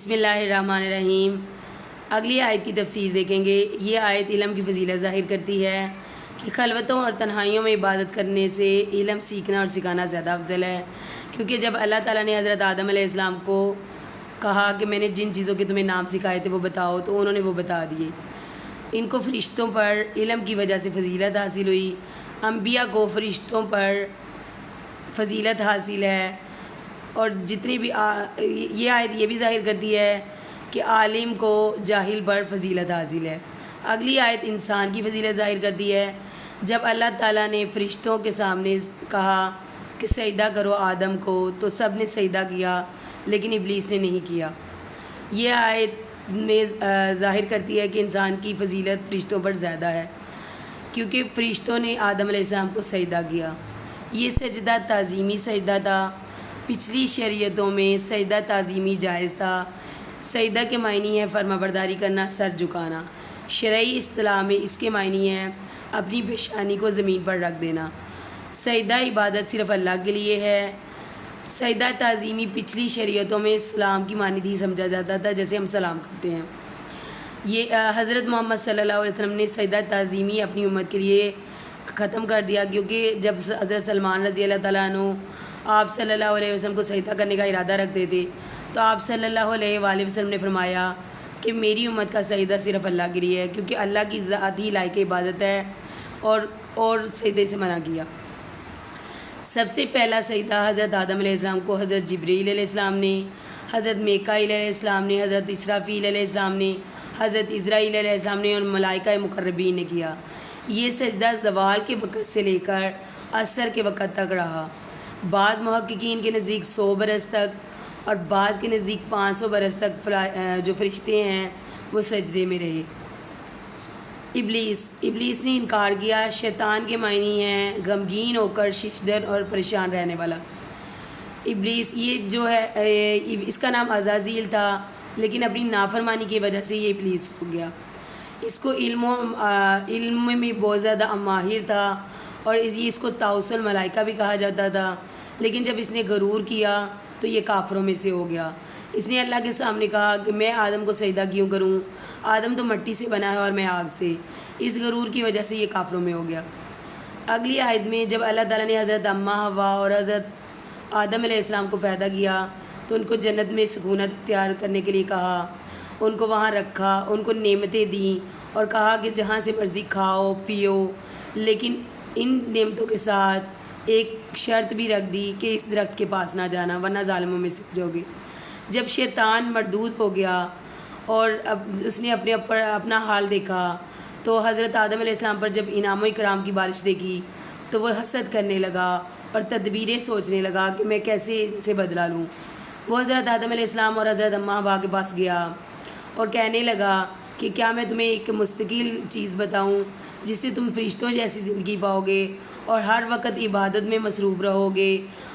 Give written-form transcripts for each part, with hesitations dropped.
بسم اللہ الرحمن الرحیم۔ اگلی آیت کی تفسیر دیکھیں گے۔ یہ آیت علم کی فضیلت ظاہر کرتی ہے کہ خلوتوں اور تنہائیوں میں عبادت کرنے سے علم سیکھنا اور سکھانا زیادہ افضل ہے، کیونکہ جب اللہ تعالیٰ نے حضرت آدم علیہ السلام کو کہا کہ میں نے جن چیزوں کے تمہیں نام سکھائے تھے وہ بتاؤ، تو انہوں نے وہ بتا دیے۔ ان کو فرشتوں پر علم کی وجہ سے فضیلت حاصل ہوئی، انبیاء کو فرشتوں پر فضیلت حاصل ہے، اور جتنی بھی یہ آیت یہ بھی ظاہر کرتی ہے کہ عالم کو جاہل پر فضیلت حاصل ہے۔ اگلی آیت انسان کی فضیلت ظاہر کرتی ہے۔ جب اللہ تعالیٰ نے فرشتوں کے سامنے کہا کہ سجدہ کرو آدم کو، تو سب نے سجدہ کیا لیکن ابلیس نے نہیں کیا۔ یہ آیت میں ظاہر کرتی ہے کہ انسان کی فضیلت فرشتوں پر زیادہ ہے، کیونکہ فرشتوں نے آدم علیہ السلام کو سجدہ کیا۔ یہ سجدہ تعظیمی سجدہ تھا۔ پچھلی شریعتوں میں سجدہ تعظیمی جائز تھا۔ سجدہ کے معنی ہے فرما برداری کرنا، سر جھکانا۔ شرعی اصطلاح میں اس کے معنی ہے اپنی پیشانی کو زمین پر رکھ دینا۔ سجدہ عبادت صرف اللہ کے لیے ہے۔ سجدہ تعظیمی پچھلی شریعتوں میں اسلام کی مانند ہی سمجھا جاتا تھا، جیسے ہم سلام کرتے ہیں۔ یہ حضرت محمد صلی اللہ علیہ وسلم نے سجدہ تعظیمی اپنی امت کے لیے ختم کر دیا، کیونکہ جب حضرت سلمان رضی اللہ تعالیٰ عنہ آپ صلی اللہ علیہ وسلم کو سجدہ کرنے کا ارادہ رکھتے تھے، تو آپ صلی اللہ علیہ وآلہ وسلم نے فرمایا کہ میری امت کا سجدہ صرف اللہ کے لیے ہے، کیونکہ اللہ کی ذات ہی لائق عبادت ہے، اور سجدے سے منع کیا۔ سب سے پہلا سجدہ حضرت آدم علیہ السلام کو حضرت جبرائیل علیہ السلام نے، حضرت میکائیل علیہ السلام نے، حضرت اسرافیل علیہ السلام نے، حضرت عزرائیل علیہ السلام نے اور ملائکہ مقربین نے کیا۔ یہ سجدہ زوال کے وقت سے لے کر عصر کے وقت تک رہا۔ بعض محققین کے نزدیک 100 برس تک اور بعض کے نزدیک 500 برس تک جو فرشتے ہیں وہ سجدے میں رہے۔ ابلیس نے انکار کیا۔ شیطان کے معنی ہیں غمگین ہو کر ششدر اور پریشان رہنے والا۔ ابلیس یہ جو ہے اس کا نام عزازیل تھا، لیکن اپنی نافرمانی کی وجہ سے یہ ابلیس ہو گیا۔ اس کو علم میں بہت زیادہ ماہر تھا، اور اس کو طاؤس الملائکہ بھی کہا جاتا تھا، لیکن جب اس نے غرور کیا تو یہ کافروں میں سے ہو گیا۔ اس نے اللہ کے سامنے کہا کہ میں آدم کو سجدہ کیوں کروں، آدم تو مٹی سے بنا ہے اور میں آگ سے۔ اس غرور کی وجہ سے یہ کافروں میں ہو گیا۔ اگلی آیت میں جب اللہ تعالیٰ نے حضرت اماں حوا اور حضرت آدم علیہ السلام کو پیدا کیا، تو ان کو جنت میں سکونت اختیار کرنے کے لیے کہا، ان کو وہاں رکھا، ان کو نعمتیں دیں اور کہا کہ جہاں سے مرضی کھاؤ پیو، لیکن ان نعمتوں کے ساتھ ایک شرط بھی رکھ دی کہ اس درخت کے پاس نہ جانا ورنہ ظالموں میں سے ہو جاؤ گے۔ جب شیطان مردود ہو گیا اور اب اس نے اپنا حال دیکھا، تو حضرت آدم علیہ السلام پر جب انعام و اکرام کی بارش دیکھی تو وہ حسد کرنے لگا اور تدبیریں سوچنے لگا کہ میں کیسے ان سے بدلہ لوں۔ وہ حضرت آدم علیہ السلام اور حضرت اماں حوا کے پاس گیا اور کہنے لگا کہ کیا میں تمہیں ایک مستقل چیز بتاؤں جس سے تم فرشتوں جیسی زندگی پاؤ گے اور ہر وقت عبادت میں مصروف رہو گے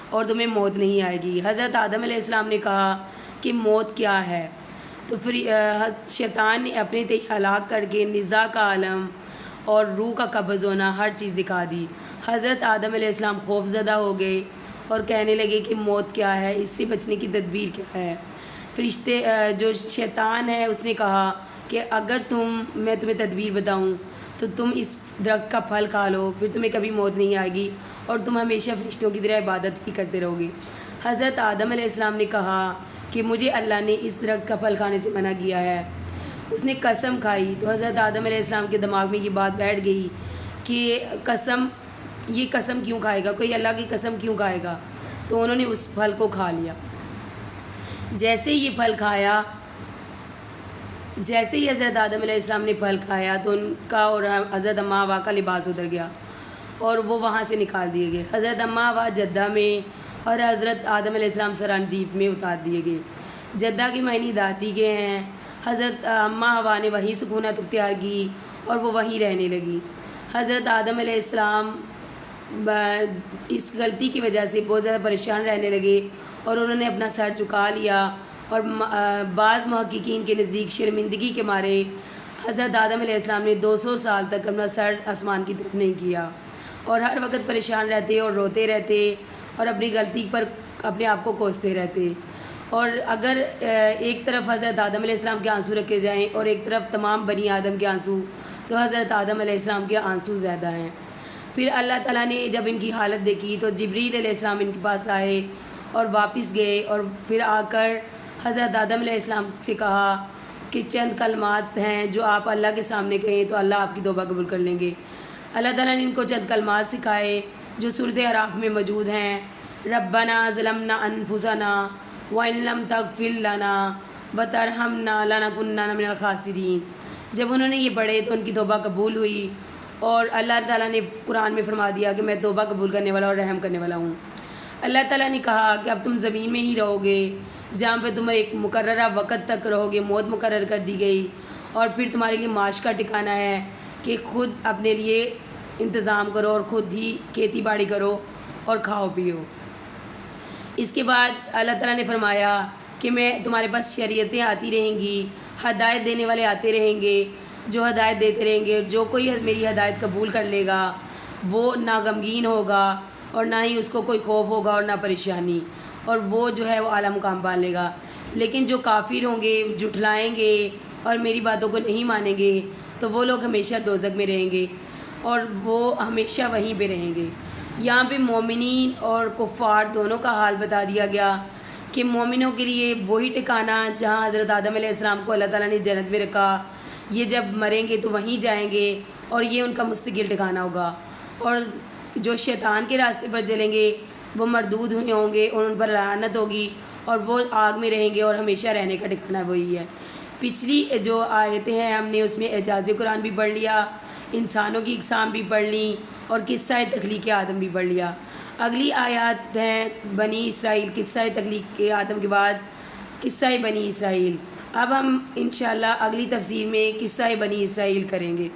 اور تمہیں موت نہیں آئے گی۔ حضرت آدم علیہ السلام نے کہا کہ موت کیا ہے؟ تو پھر شیطان نے اپنے تئیں ہلاک کر کے نزاع کا عالم اور روح کا قبض ہونا ہر چیز دکھا دی۔ حضرت آدم علیہ السلام خوف زدہ ہو گئے اور کہنے لگے کہ موت کیا ہے، اس سے بچنے کی تدبیر کیا ہے؟ فرشتے جو شیطان ہے اس نے کہا کہ اگر میں تمہیں تدبیر بتاؤں تو تم اس درخت کا پھل کھا لو، پھر تمہیں کبھی موت نہیں آئے گی اور تم ہمیشہ فرشتوں کی طرح عبادت ہی کرتے رہو گے۔ حضرت آدم علیہ السلام نے کہا کہ مجھے اللہ نے اس درخت کا پھل کھانے سے منع کیا ہے۔ اس نے قسم کھائی، تو حضرت آدم علیہ السلام کے دماغ میں یہ بات بیٹھ گئی کہ یہ قسم کیوں کھائے گا، کوئی اللہ کی قسم کیوں کھائے گا؟ تو انہوں نے اس پھل کو کھا لیا۔ جیسے ہی حضرت آدم علیہ السلام نے پھل کھایا تو ان کا اور حضرت اماں حوا کا لباس اتر گیا اور وہ وہاں سے نکال دیے گئے۔ حضرت اماں حوا جدہ میں اور حضرت آدم علیہ السلام سرانڈیپ میں اتار دیے گئے۔ جدہ کے معنی داتی کے ہیں۔ حضرت اماں حوا نے وہیں سکونت اختیار کی اور وہ وہیں رہنے لگی۔ حضرت آدم علیہ السلام اس غلطی کی وجہ سے بہت زیادہ پریشان رہنے لگے اور انہوں نے اپنا سر جھکا لیا، اور بعض محققین کے نزدیک شرمندگی کے مارے حضرت آدم علیہ السلام نے 200 سال تک اپنا سر آسمان کی طرف نہیں کیا، اور ہر وقت پریشان رہتے اور روتے رہتے اور اپنی غلطی پر اپنے آپ کو کوستے رہتے، اور اگر ایک طرف حضرت آدم علیہ السلام کے آنسو رکھے جائیں اور ایک طرف تمام بنی آدم کے آنسو، تو حضرت آدم علیہ السلام کے آنسو زیادہ ہیں۔ پھر اللہ تعالیٰ نے جب ان کی حالت دیکھی تو جبریل علیہ السلام ان کے پاس آئے اور واپس گئے، اور پھر آ کر حضرت آدم علیہ السلام سے کہا کہ چند کلمات ہیں جو آپ اللہ کے سامنے کہیں تو اللہ آپ کی توبہ قبول کر لیں گے۔ اللہ تعالیٰ نے ان کو چند کلمات سکھائے جو سورۃ اعراف میں موجود ہیں، ربنا ظلمنا انفسنا وَإِن لَّمْ تَغْفِرْ لَنَا وَتَرْحَمْنَا لَنَكُونَنَّ مِنَ الْخَاسِرِينَ۔ جب انہوں نے یہ پڑھے تو ان کی توبہ قبول ہوئی، اور اللہ تعالیٰ نے قرآن میں فرما دیا کہ میں توبہ قبول کرنے والا اور رحم کرنے والا ہوں۔ اللہ تعالیٰ نے کہا کہ اب تم زمین میں ہی رہو گے، جہاں پہ تم ایک مقررہ وقت تک رہو گے، موت مقرر کر دی گئی، اور پھر تمہارے لیے معاش کا ٹھکانہ ہے کہ خود اپنے لیے انتظام کرو اور خود ہی کھیتی باڑی کرو اور کھاؤ پیو۔ اس کے بعد اللہ تعالیٰ نے فرمایا کہ میں تمہارے پاس شریعتیں آتی رہیں گی، ہدایت دینے والے آتے رہیں گے جو ہدایت دیتے رہیں گے، جو کوئی میری ہدایت قبول کر لے گا وہ نہ غمگین ہوگا اور نہ ہی اس کو کوئی خوف ہوگا اور نہ پریشانی، اور وہ جو ہے وہ اعلیٰ مقام پا لے گا۔ لیکن جو کافر ہوں گے، جھٹلائیں گے اور میری باتوں کو نہیں مانیں گے تو وہ لوگ ہمیشہ دوزخ میں رہیں گے اور وہ ہمیشہ وہیں پہ رہیں گے۔ یہاں پہ مومنین اور کفار دونوں کا حال بتا دیا گیا کہ مومنوں کے لیے وہی ٹھکانہ جہاں حضرت آدم علیہ السلام کو اللہ تعالیٰ نے جنت میں رکھا، یہ جب مریں گے تو وہیں جائیں گے اور یہ ان کا مستقل ٹھکانہ ہوگا، اور جو شیطان کے راستے پر چلیں گے وہ مردود ہوئے ہوں گے اور ان پر لعنت ہوگی اور وہ آگ میں رہیں گے اور ہمیشہ رہنے کا ٹھکانہ وہی ہے۔ پچھلی جو آیتیں ہیں ہم نے اس میں اعجاز قرآن بھی پڑھ لیا، انسانوں کی اقسام بھی پڑھ لیں اور قصہ تخلیق آدم بھی پڑھ لیا۔ اگلی آیات ہیں بنی اسرائیل، قصہ تخلیق آدم کے بعد قصہ بنی اسرائیل۔ اب ہم انشاءاللہ اگلی تفسیر میں قصہ بنی اسرائیل کریں گے۔